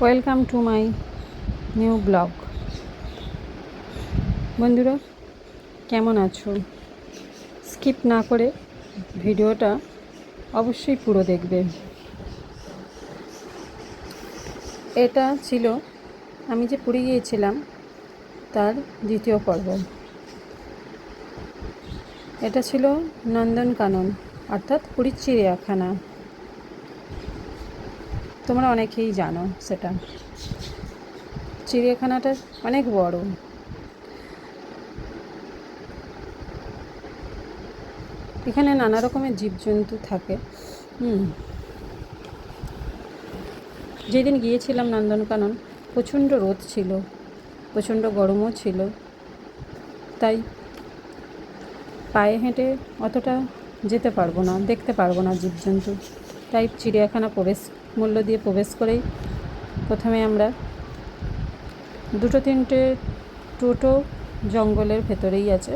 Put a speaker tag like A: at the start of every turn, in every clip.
A: Welcome to my new blog. বন্ধুরা, কেমন আছো? স্কিপ না করে ভিডিওটা অবশ্যই পুরো দেখবে। এটা ছিল আমি যে পুরী গিয়েছিলাম তার দ্বিতীয় পর্ব। এটা ছিল নন্দনকানন অর্থাৎ পুরীর চিড়িয়াখানা। তোমরা অনেকেই জানো সেটা। চিড়িয়াখানাটা অনেক বড়। এখানে নানা রকমের জীবজন্তু থাকে। যেদিন গিয়েছিলাম নন্দনকানন প্রচণ্ড রোদ ছিল, প্রচণ্ড গরমও ছিল, তাই পায়ে হেঁটে অতটা যেতে পারবো না, দেখতে পারবো না জীবজন্তু। তাই চিড়িয়াখানা মূল্য দিয়ে প্রবেশ করেই প্রথমে আমরা দুটো তিনটে টোটো জঙ্গলের ভেতরেই আছে,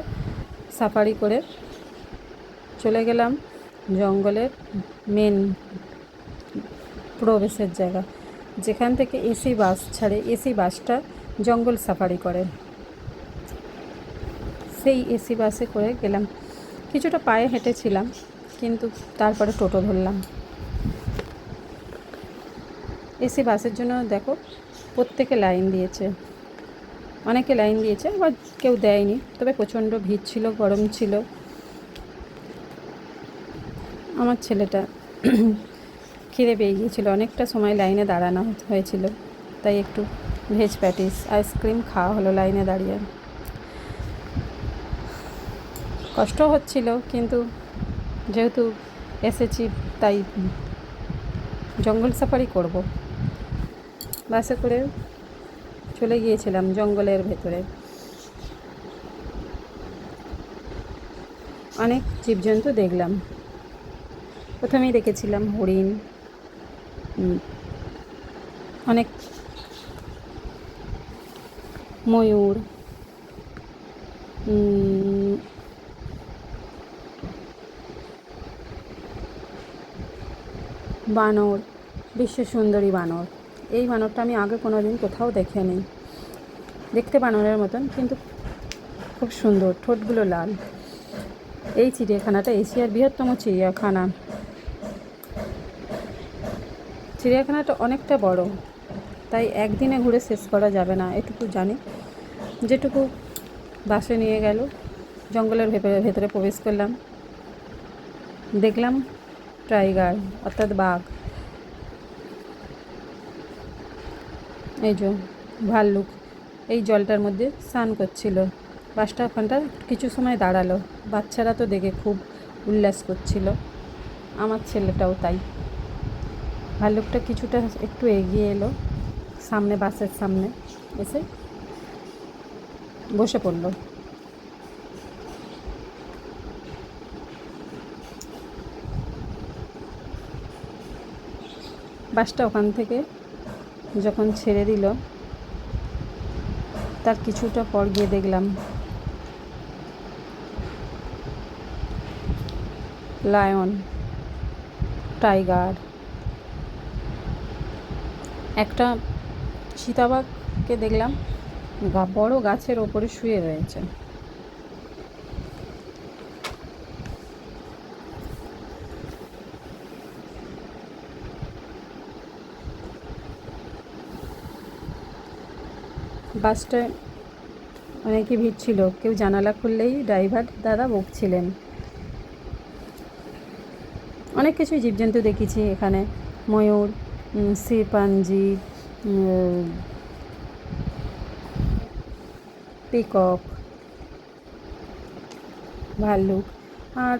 A: সাফারি করে চলে গেলাম জঙ্গলের মেন প্রবেশের জায়গা, যেখান থেকে এসি বাস ছাড়ে। এসি বাসটা জঙ্গল সাফারি করে, সেই এসি বাসে করে গেলাম। কিছুটা পায়ে হেঁটেছিলাম, কিন্তু তারপরে টোটো ধরলাম। এসি বাসের জন্য দেখো প্রত্যেকে লাইন দিয়েছে, অনেকে লাইন দিয়েছে, আবার কেউ দেয়নি। তবে প্রচণ্ড ভিড় ছিল, গরম ছিল। আমার ছেলেটা খিদে পেয়ে গিয়েছিল, অনেকটা সময় লাইনে দাঁড়ানো হয়েছিল, তাই একটু ভেজ প্যাটিস আইসক্রিম খাওয়া হলো লাইনে দাঁড়িয়ে। কষ্ট হচ্ছিল, কিন্তু যেহেতু এসেছি তাই জঙ্গল সাফারি করব। বাসে করে চলে গিয়েছিলাম জঙ্গলের ভেতরে। অনেক জীবজন্তু দেখলাম। প্রথমেই দেখেছিলাম হরিণ, অনেক ময়ূর, বানর, বিশ্ব সুন্দরী বানর। এই বানরটা আমি আগে কোনো দিন কোথাও দেখে নিই। দেখতে বানরের মতন, কিন্তু খুব সুন্দর, ঠোঁটগুলো লাল। এই চিড়িয়াখানাটা এশিয়ার বৃহত্তম চিড়িয়াখানা। চিড়িয়াখানাটা অনেকটা বড়, তাই একদিনে ঘুরে শেষ করা যাবে না। এটুকু জানি। যেটুকু বাসে নিয়ে গেল, জঙ্গলের ভেতরে প্রবেশ করলাম, দেখলাম টাইগার অর্থাৎ বাঘ, এই যে ভাল্লুক এই জলটার মধ্যে স্নান করছিল। বাসটা ওখানটা কিছু সময় দাঁড়ালো। বাচ্চারা তো দেখে খুব উল্লাস করছিল, আমার ছেলেটাও তাই। ভাল্লুকটা কিছুটা একটু এগিয়ে এলো, সামনে বাসের সামনে এসে বসে পড়ল। বাসটা ওখান থেকে যখন ছেড়ে দিল, তার কিছুটা পর গিয়ে দেখলাম লায়ন, টাইগার, একটা চিতাবাঘকে দেখলাম বড় গাছের ওপরে শুয়ে রয়েছে। বাসটায় অনেকই ভিড় ছিল, কেউ জানালা খুললেই ড্রাইভার দাদা বকছিলেন। অনেক কিছুই জীবজন্তু দেখেছি এখানে, ময়ূর, শিম্পাঞ্জি, পিকক, ভাল্লুক, আর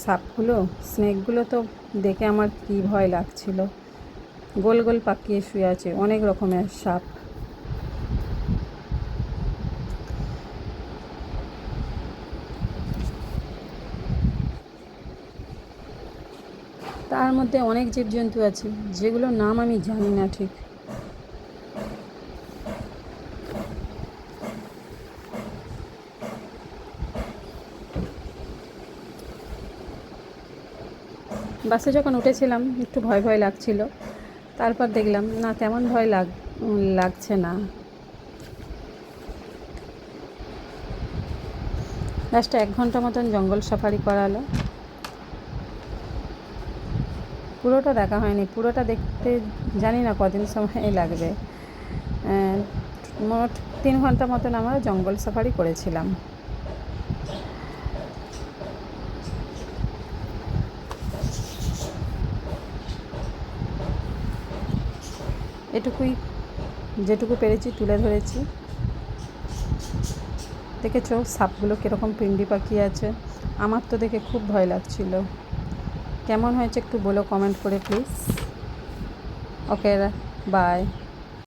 A: সাপগুলো, স্নেকগুলো তো দেখে আমার কী ভয় লাগছিল। গোল গোল পাকিয়ে শুয়ে আছে অনেক রকমের সাপ। তার মধ্যে অনেক জীবজন্তু আছে যেগুলোর নাম আমি জানি না ঠিক। বাসে যখন উঠেছিলাম একটু ভয় ভয় লাগছিল, তারপর দেখলাম না তেমন ভয় লাগছে না। লাস্টে 1 ঘন্টা মতন জঙ্গল সাফারি করালো। পুরোটা দেখা হয়নি, পুরোটা দেখতে জানি না কদিন সময় লাগবে। মোট 3 ঘন্টা মতন আমরা জঙ্গল সাফারি করেছিলাম। এটুকুই, যেটুকু পেরেছি তুলে ধরেছি। দেখেছো সাপগুলো কীরকম পিন্ডি পাখি আছে? আমার তো দেখে খুব ভয় লাগছিল। কেমন হয়েছে একটু বলো কমেন্ট করে প্লিজ। Okay, by.